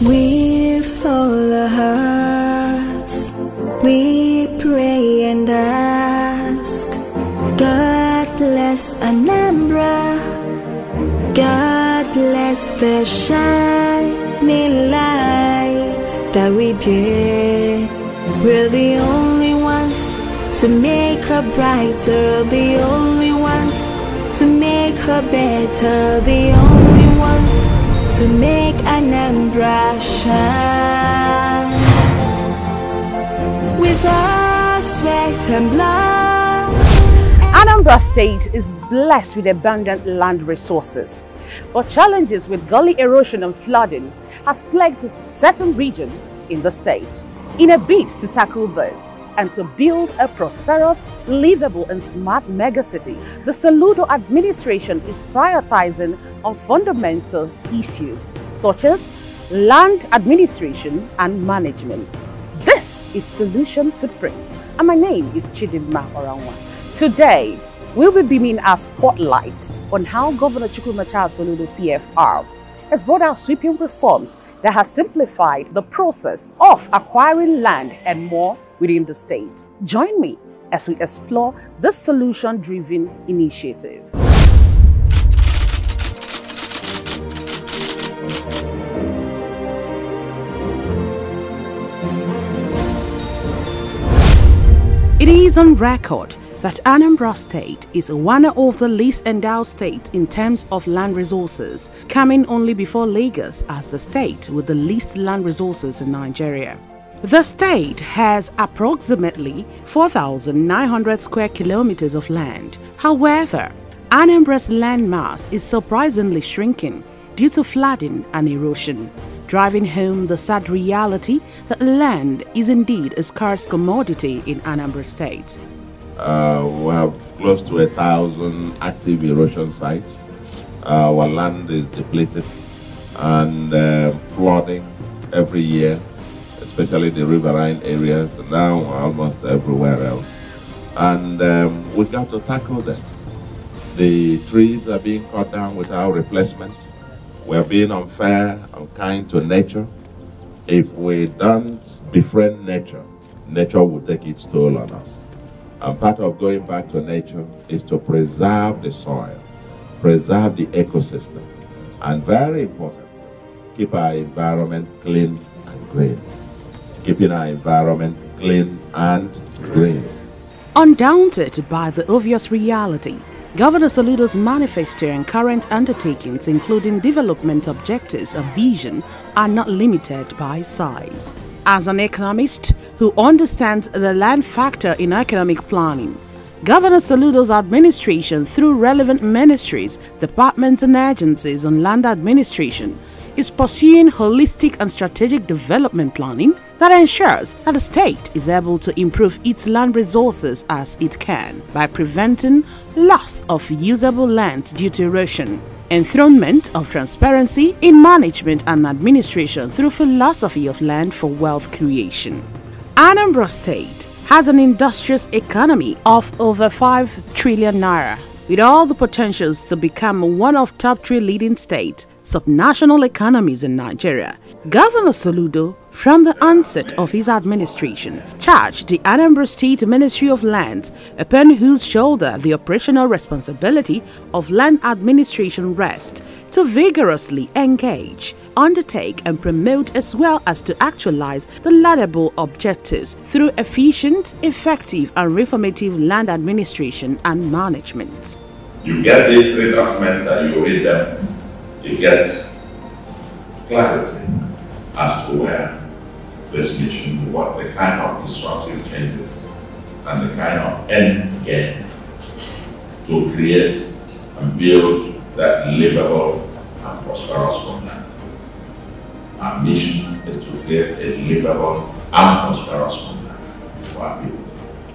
With all our hearts, we pray and ask, God bless Anambra, God bless the shining light that we bear. We're the only ones to make her brighter, the only ones to make her better, the only ones to make Anambra shine. With our sweat and blood. Anambra State is blessed with abundant land resources, but challenges with gully erosion and flooding has plagued certain regions in the state. In a bid to tackle this and to build a prosperous, livable and smart megacity, the Soludo administration is prioritizing on fundamental issues such as land administration and management. This is Solution Footprint, and my name is Chidimma Oranwa. Today, we'll be beaming our spotlight on how Governor Chukwuma Soludo CFR has brought out sweeping reforms that has simplified the process of acquiring land and more within the state. Join me as we explore this solution-driven initiative. It is on record that Anambra State is one of the least endowed states in terms of land resources, coming only before Lagos as the state with the least land resources in Nigeria. The state has approximately 4,900 square kilometers of land. However, Anambra's land mass is surprisingly shrinking due to flooding and erosion, driving home the sad reality that land is indeed a scarce commodity in Anambra State. We have close to 1,000 active erosion sites. Our land is depleted and flooding every year, especially the riverine areas, and now almost everywhere else. And we got to tackle this. The trees are being cut down without replacement. We're being unfair, unkind to nature. If we don't befriend nature, nature will take its toll on us. And part of going back to nature is to preserve the soil, preserve the ecosystem, and very important, keep our environment clean and green. Keeping our environment clean and green. Undaunted by the obvious reality, Governor Soludo's manifesto and current undertakings, including development objectives and vision, are not limited by size. As an economist who understands the land factor in economic planning, Governor Soludo's administration, through relevant ministries, departments and agencies on land administration, is pursuing holistic and strategic development planning that ensures that the state is able to improve its land resources as it can by preventing loss of usable land due to erosion, enthronement of transparency in management and administration through philosophy of land for wealth creation. Anambra State has an industrious economy of over 5 trillion naira, with all the potentials to become one of top 3 leading state subnational economies in Nigeria. Governor Soludo, from the onset of his administration, charged the Anambra State Ministry of Lands, upon whose shoulder the operational responsibility of land administration rests, to vigorously engage, undertake and promote as well as to actualize the laudable objectives through efficient, effective and reformative land administration and management. You get these 3 documents and you read them, you get clarity as to where this mission, what the kind of disruptive changes and the kind of end game to create and build that livable and prosperous homeland. Our mission is to create a livable and prosperous homeland for our people.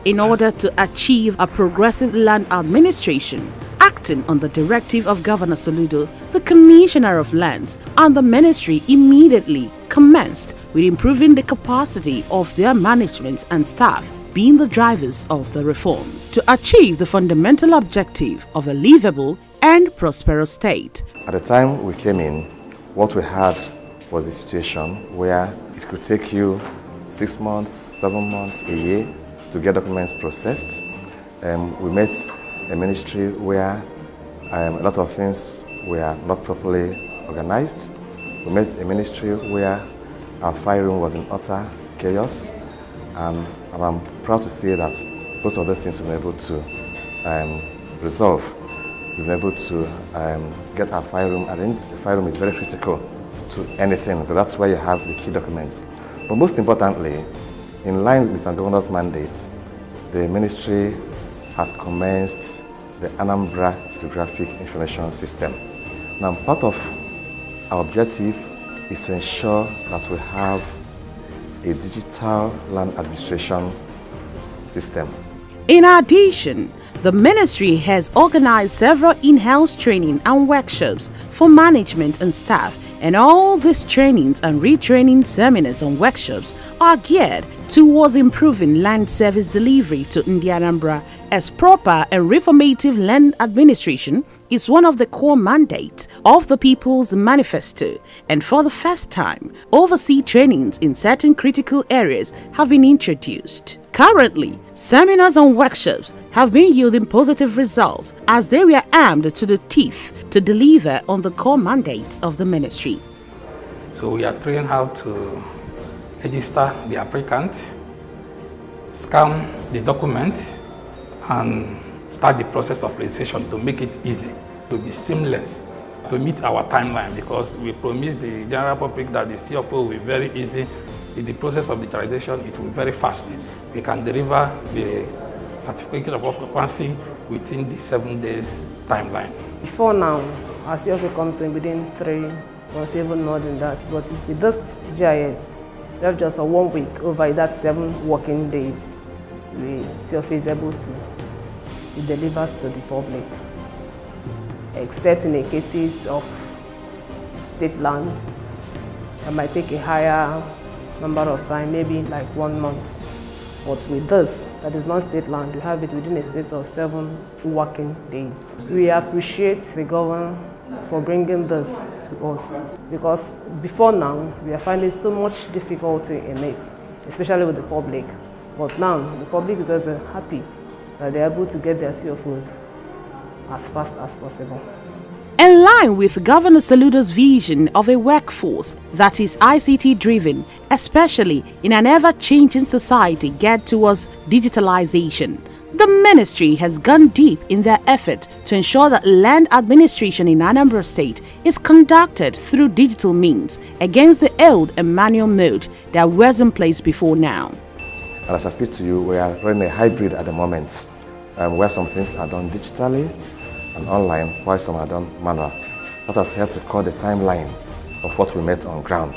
In order to achieve a progressive land administration, acting on the directive of Governor Soludo, the Commissioner of Lands and the Ministry immediately commenced with improving the capacity of their management and staff, being the drivers of the reforms, to achieve the fundamental objective of a livable and prosperous state. At the time we came in, what we had was a situation where it could take you 6 months, 7 months, a year to get documents processed. We met a ministry where a lot of things were not properly organized. We met a ministry where our file room was in utter chaos, and I'm proud to say that most of the things we've been able to resolve. We've been able to get our file room arranged. The file room is very critical to anything, because that's where you have the key documents. But most importantly, in line with the Governor's mandate, the ministry has commenced the Anambra Geographic Information System. Now, part of our objective is to ensure that we have a digital land administration system. In addition, the ministry has organized several in-house training and workshops for management and staff, and all these trainings and retraining seminars and workshops are geared towards improving land service delivery to Anambra, as proper and reformative land administration is one of the core mandates of the People's Manifesto, and for the first time, overseas trainings in certain critical areas have been introduced. Currently, seminars and workshops have been yielding positive results as they were armed to the teeth to deliver on the core mandates of the ministry. So we are trained how to register the applicant, scan the document, and start the process of registration to make it easy, to be seamless, to meet our timeline, because we promise the general public that the CFO will be very easy. In the process of digitalization, it will be very fast. We can deliver the certificate of occupancy within the 7 days timeline. Before now, our CFO comes in within 3 or 7 more than that, but with this GIS, we have just a 1 week over that 7 working days. The CFO is able to deliver to the public, except in the cases of state land. It might take a higher number of time, maybe like 1 month. But with this, that is not state land, we have it within a space of 7 working days. We appreciate the governor for bringing this to us, because before now, we are finding so much difficulty in it, especially with the public. But now, the public is also happy that they are able to get their CFOs as fast as possible. In line with Governor Soludo's vision of a workforce that is ICT-driven, especially in an ever-changing society geared towards digitalization, the ministry has gone deep in their effort to ensure that land administration in Anambra State is conducted through digital means against the old and manual mode that was in place before now. And as I speak to you, we are running a hybrid at the moment, where some things are done digitally and online, while some are done manual. That has helped to cut the timeline of what we met on ground.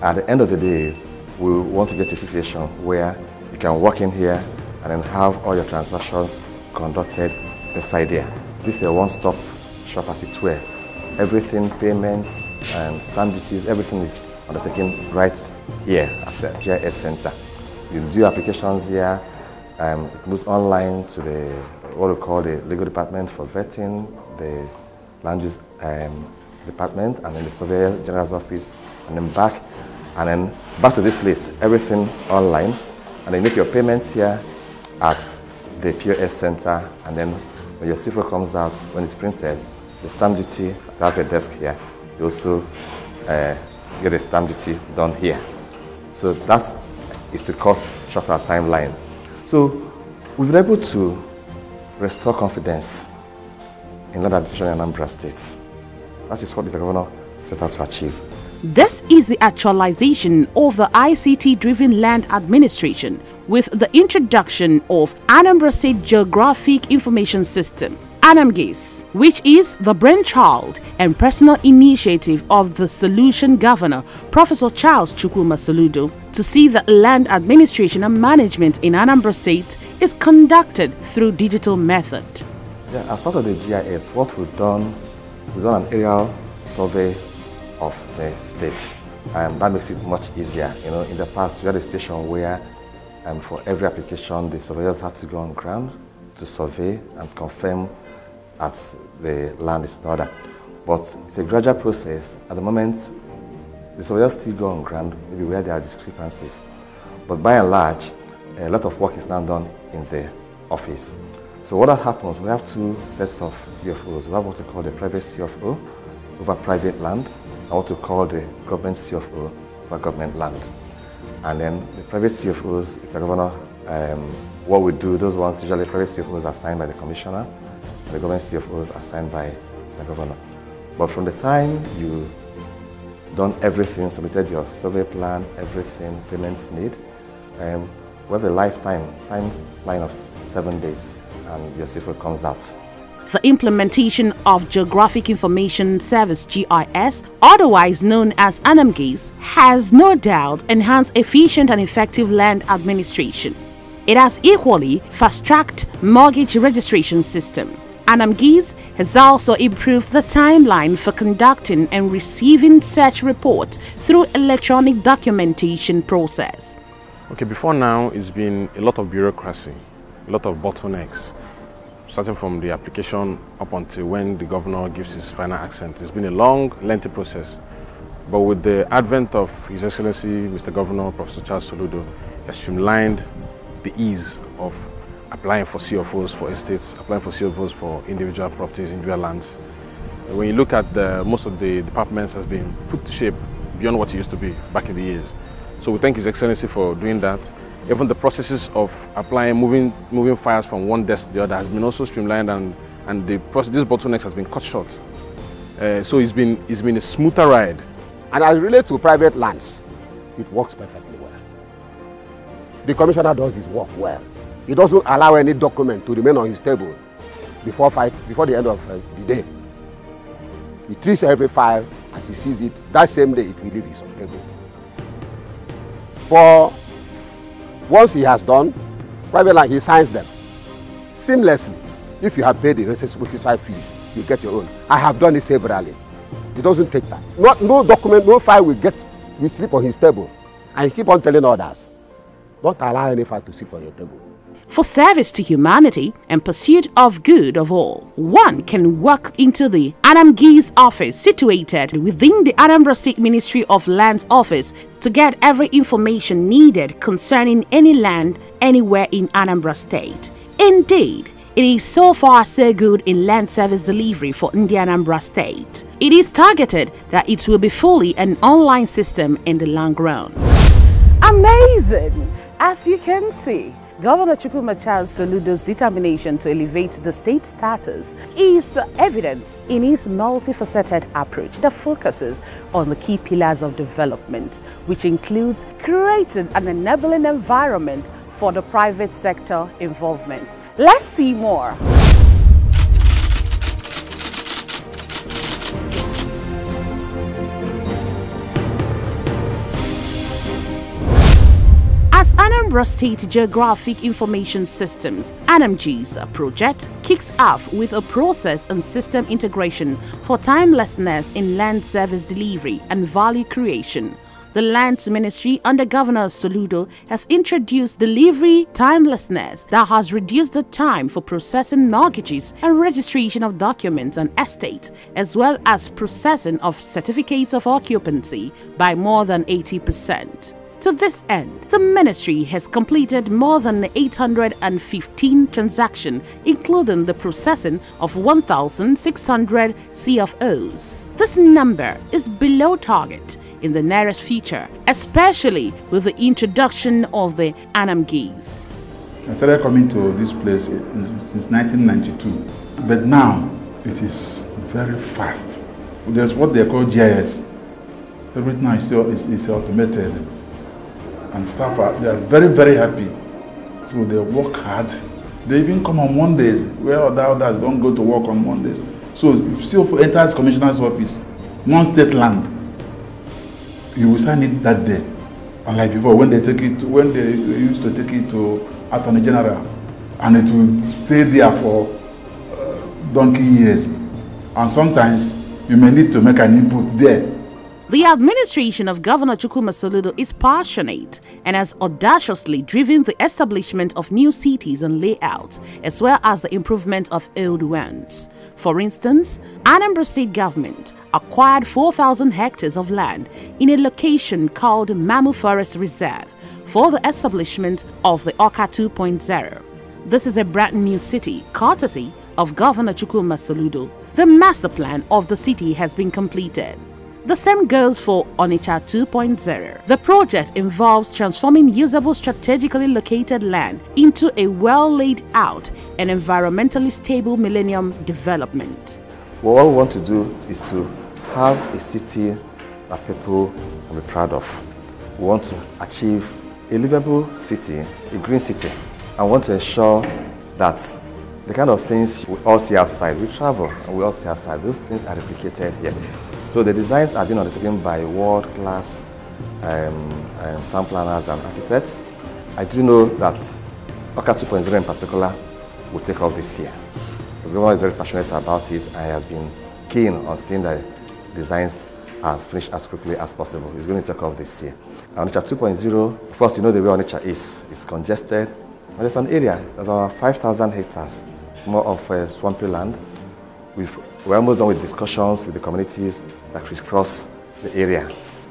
At the end of the day, we want to get to a situation where you can walk in here and then have all your transactions conducted inside there. This is a one-stop shop, as it were. Everything, payments, stamp duties, everything is undertaken right here as a GIS center. You do applications here, it moves online to the what we call the legal department for vetting, the land use department, and then the surveyor general's office, and then back to this place. Everything online, and then make your payments here at the POS center, and then when your CFO comes out, when it's printed, the stamp duty, they have a desk here. You also get a stamp duty done here. So that is to cut short our timeline. So we've been able to restore confidence in land administration in Anambra State. That is what the governor set out to achieve. This is the actualization of the ICT-driven land administration with the introduction of Anambra State Geographic Information System, ANAMGIS, which is the brainchild and personal initiative of the Solution Governor, Professor Charles Chukwuma Soludo, to see that land administration and management in Anambra State is conducted through digital method. Yeah, as part of the GIS, what we've done an aerial survey of the states. That makes it much easier. You know, in the past, we had a station where for every application, the surveyors had to go on ground to survey and confirm that the land is in order. But it's a gradual process. At the moment, The surveyors still go on ground, maybe where there are discrepancies. But by and large, a lot of work is now done in the office. So what happens, we have two sets of CFOs. We have what we call the private CFO over private land, and what we call the government CFO over government land. And then the private CFOs, Mr. Governor, what we do, those ones, usually private CFOs are signed by the commissioner, and the government CFOs are signed by Mr. Governor. But from the time you done everything, submitted your survey plan, everything, payments made, we have a timeline of 7 days, and your CFO comes out. The implementation of Geographic Information Service (GIS), otherwise known as ANAMGIS, has no doubt enhanced efficient and effective land administration. It has equally fast-tracked mortgage registration system. ANAMGIS has also improved the timeline for conducting and receiving search reports through electronic documentation process. Okay, before now, it's been a lot of bureaucracy, a lot of bottlenecks, starting from the application up until when the governor gives his final accent. It's been a long, lengthy process. But with the advent of His Excellency, Mr. Governor, Professor Charles Soludo, he has streamlined the ease of applying for CFOs for estates, applying for CFOs for individual properties, individual lands. When you look at most of the departments has been put to shape beyond what it used to be back in the years. So we thank His Excellency for doing that. Even the processes of applying, moving files from one desk to the other has been also streamlined, and this bottlenecks has been cut short. So it's been a smoother ride. And as it relates to private lands, it works perfectly well. The commissioner does his work well. He doesn't allow any document to remain on his table before the end of the day. He treats every file as he sees it. That same day, it will leave his table. For once he has done private land, he signs them seamlessly. If you have paid the receipt fees, you get your own. I have done it severally. It doesn't take time. No document, no file will sleep on his table, and he keep on telling others, don't allow any file to sleep on your table. For service to humanity and pursuit of good of all, one can walk into the ANAMGIS office situated within the Anambra State Ministry of Lands office to get every information needed concerning any land anywhere in Anambra State. Indeed, it is so far so good in land service delivery for Anambra State. It is targeted that it will be fully an online system in the long run. Amazing! As you can see, Governor Chukwuma Soludo's determination to elevate the state status is evident in his multifaceted approach that focuses on the key pillars of development, which includes creating an enabling environment for the private sector involvement. Let's see more. As Anambra State Geographic Information Systems (ANAMGIS) project kicks off with a process and system integration for timelessness in land service delivery and value creation, the Lands Ministry under Governor Soludo has introduced delivery timelessness that has reduced the time for processing mortgages and registration of documents on estates, as well as processing of certificates of occupancy by more than 80%. To this end, the ministry has completed more than 815 transactions, including the processing of 1,600 CFOs. This number is below target in the nearest future, especially with the introduction of the ANAMGIS. I started coming to this place since 1992, but now it is very fast. There's what they call GIS. Everything now is automated. And staff they are very, very happy. So they work hard. They even come on Mondays, where others don't go to work on Mondays. So if CFO enters commissioner's office, non-state land, you will sign it that day. Unlike before, when they used to take it to Attorney General, and it will stay there for donkey years. And sometimes you may need to make an input there The administration of Governor Chukwuma Soludo is passionate and has audaciously driven the establishment of new cities and layouts, as well as the improvement of old ones. For instance, Anambra State government acquired 4,000 hectares of land in a location called Mamu Forest Reserve for the establishment of the Awka 2.0. This is a brand new city, courtesy of Governor Chukwuma Soludo. The master plan of the city has been completed. The same goes for Onitsha 2.0. The project involves transforming usable strategically located land into a well laid out and environmentally stable millennium development. Well, what we want to do is to have a city that people will be proud of. We want to achieve a livable city, a green city, and want to ensure that the kind of things we all see outside, we travel and we all see outside, those things are replicated here. So the designs are being undertaken by world-class town planners and architects. I do know that Awka 2.0 in particular will take off this year. The governor is very passionate about it and has been keen on seeing that designs are finished as quickly as possible. It's going to take off this year. Onitsha 2.0, first, you know the way Onitsha is. It's congested. And there's an area that's about 5,000 hectares, more of swampy land. We're almost done with discussions with the communities that crisscross the area.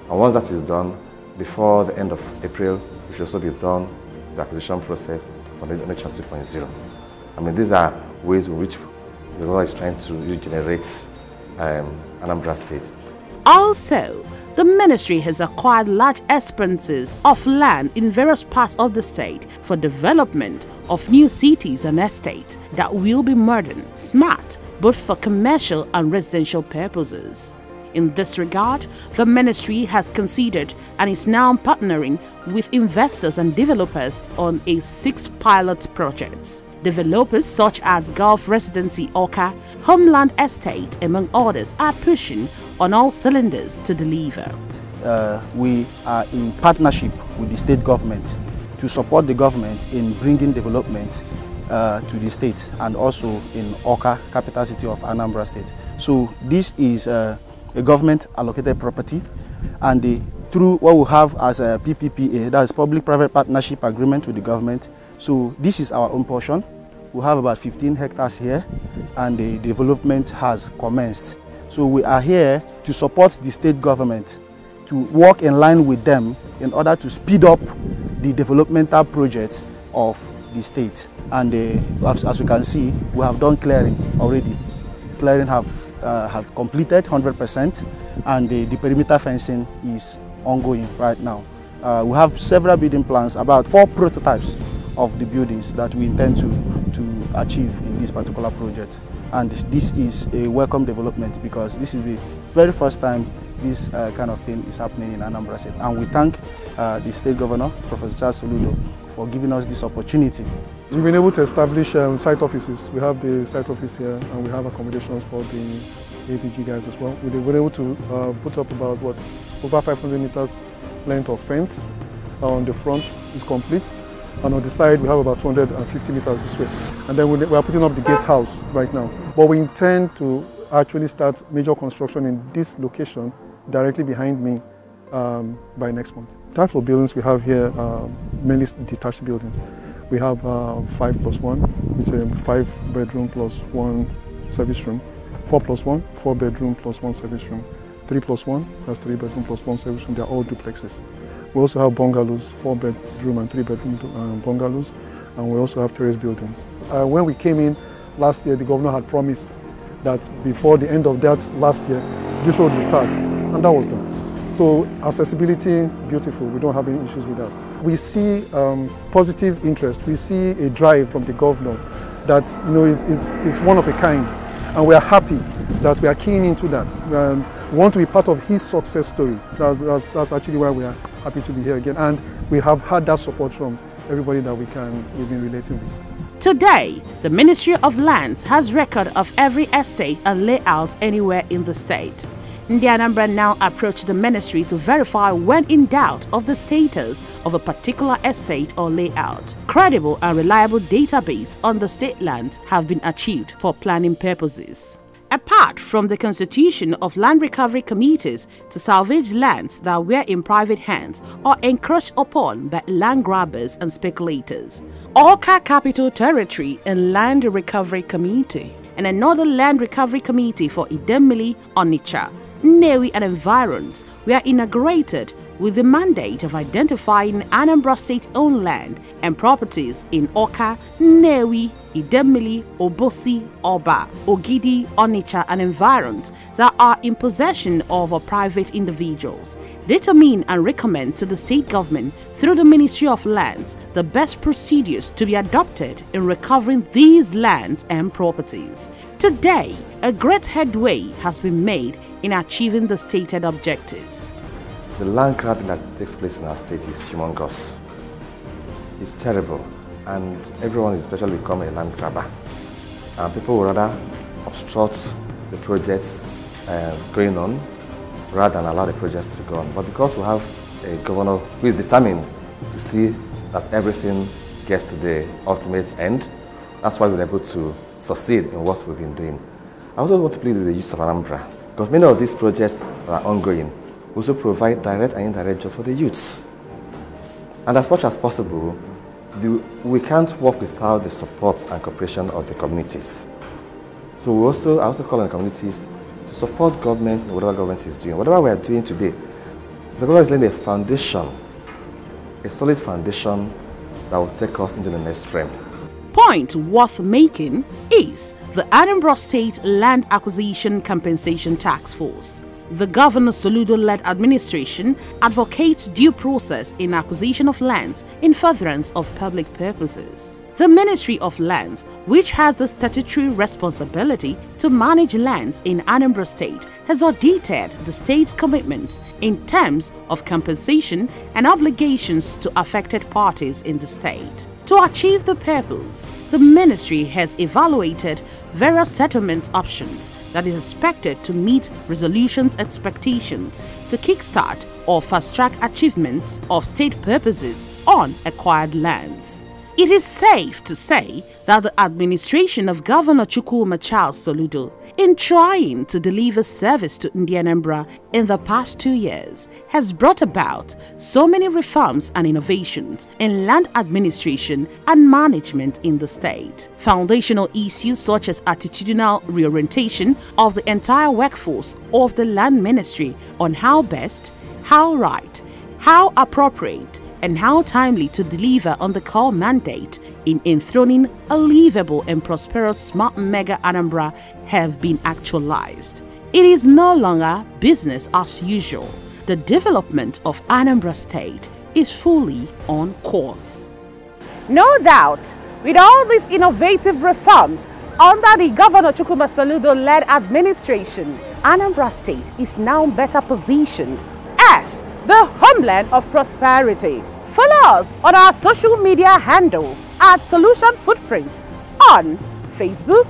And once that is done, before the end of April, we should also be done the acquisition process for Onitsha 2.0. I mean, these are ways in which the government is trying to regenerate Anambra State. Also, the ministry has acquired large expanses of land in various parts of the state for development of new cities and estates that will be modern, smart, both for commercial and residential purposes. In this regard, the ministry has considered and is now partnering with investors and developers on 6 pilot projects. Developers such as Gulf Residency Awka, Homeland Estate, among others, are pushing on all cylinders to deliver. We are in partnership with the state government to support the government in bringing development to the state and also in Awka, capital city of Anambra State. So this is a government allocated property, and through what we have as a PPPA, that is public-private partnership agreement with the government. So this is our own portion. We have about 15 hectares here, and the development has commenced. So we are here to support the state government, to work in line with them in order to speed up the developmental project of the state. And as you can see, we have done clearing already. Clearing have completed 100%, and the perimeter fencing is ongoing right now. We have several building plans, about 4 prototypes of the buildings that we intend to achieve in this particular project. And this is a welcome development because this is the very first time this kind of thing is happening in Anambra State. And we thank the State Governor, Professor Chukwuma Soludo, for giving us this opportunity. We've been able to establish site offices. We have the site office here, and we have accommodations for the AVG guys as well. We were able to put up about over 500 meters length of fence. On the front is complete, and on the side we have about 250 meters this way. And then we are putting up the gatehouse right now. But we intend to actually start major construction in this location directly behind me by next month. Types of buildings we have here are mainly detached buildings. We have 5+1, which is a 5-bedroom plus 1 service room. 4+1, 4-bedroom plus 1 service room. 3+1, that's 3-bedroom plus 1 service room. They're all duplexes. We also have bungalows, 4-bedroom and 3-bedroom bungalows, and we also have terrace buildings. When we came in last year, the governor had promised that before the end of that last year, this road will start, and that was done. So accessibility, beautiful. We don't have any issues with that. We see positive interest. We see a drive from the governor that it's one of a kind, and we are happy that we are keen into that. We want to be part of his success story. That's actually why we are happy to be here again, and we have had that support from everybody that we've been relating with. Today, the Ministry of Lands has record of every estate and layout anywhere in the state. The Anambra now approach the ministry to verify when in doubt of the status of a particular estate or layout. Credible and reliable database on the state lands have been achieved for planning purposes. Apart from the constitution of land recovery committees to salvage lands that were in private hands or encroached upon by land grabbers and speculators, Awka Capital Territory and Land Recovery Committee, and another land recovery committee for Idemili, Onitsha, Nnewi and environs were inaugurated with the mandate of identifying Anambra State-owned land and properties in Awka, Nnewi, Idemili, Obosi, Oba, Ogidi, Onitsha and environs that are in possession of private individuals. Determine and recommend to the state government through the Ministry of Lands the best procedures to be adopted in recovering these lands and properties. Today, a great headway has been made in achieving the stated objectives. The land grabbing that takes place in our state is humongous. It's terrible, and everyone is virtually become a land grabber. And people would rather obstruct the projects going on rather than allow the projects to go on. But because we have a governor who is determined to see that everything gets to the ultimate end, that's why we're able to succeed in what we've been doing. I also want to plead with the youth of Anambra, because many of these projects that are ongoing also provide direct and indirect jobs for the youths. And as much as possible, we can't work without the support and cooperation of the communities. So I also call on the communities to support government in whatever government is doing. Whatever we are doing today, the government is laying a foundation, a solid foundation that will take us into the next realm. Point worth making is the Anambra State Land Acquisition Compensation Task Force. The Governor Soludo-led administration advocates due process in acquisition of lands in furtherance of public purposes. The Ministry of Lands, which has the statutory responsibility to manage lands in Anambra State, has audited the state's commitments in terms of compensation and obligations to affected parties in the state. To achieve the purpose, the ministry has evaluated various settlement options that is expected to meet resolution's expectations to kickstart or fast-track achievements of state purposes on acquired lands. It is safe to say that the administration of Governor Chukwuma Soludo, in trying to deliver service to Anambra in the past 2 years, has brought about so many reforms and innovations in land administration and management in the state. Foundational issues such as attitudinal reorientation of the entire workforce of the land ministry on how best, how right, how appropriate, and how timely to deliver on the core mandate in enthroning a livable and prosperous smart mega Anambra have been actualized. It is no longer business as usual. The development of Anambra State is fully on course. No doubt, with all these innovative reforms under the Governor Chukwuma Soludo-led administration, Anambra State is now better positioned as the homeland of prosperity. Follow us on our social media handles at Solution Footprint on Facebook,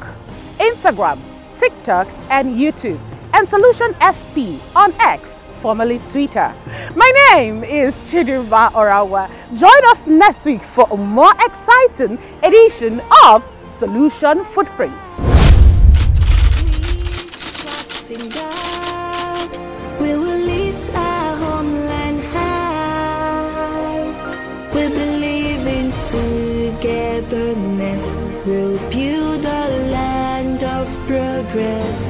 Instagram, TikTok, and YouTube, and Solution SP on X, formerly Twitter. My name is Chidimba Orawa. Join us next week for a more exciting edition of Solution Footprints. We will lift our homeland high. We believe in togetherness. We'll build a land of progress.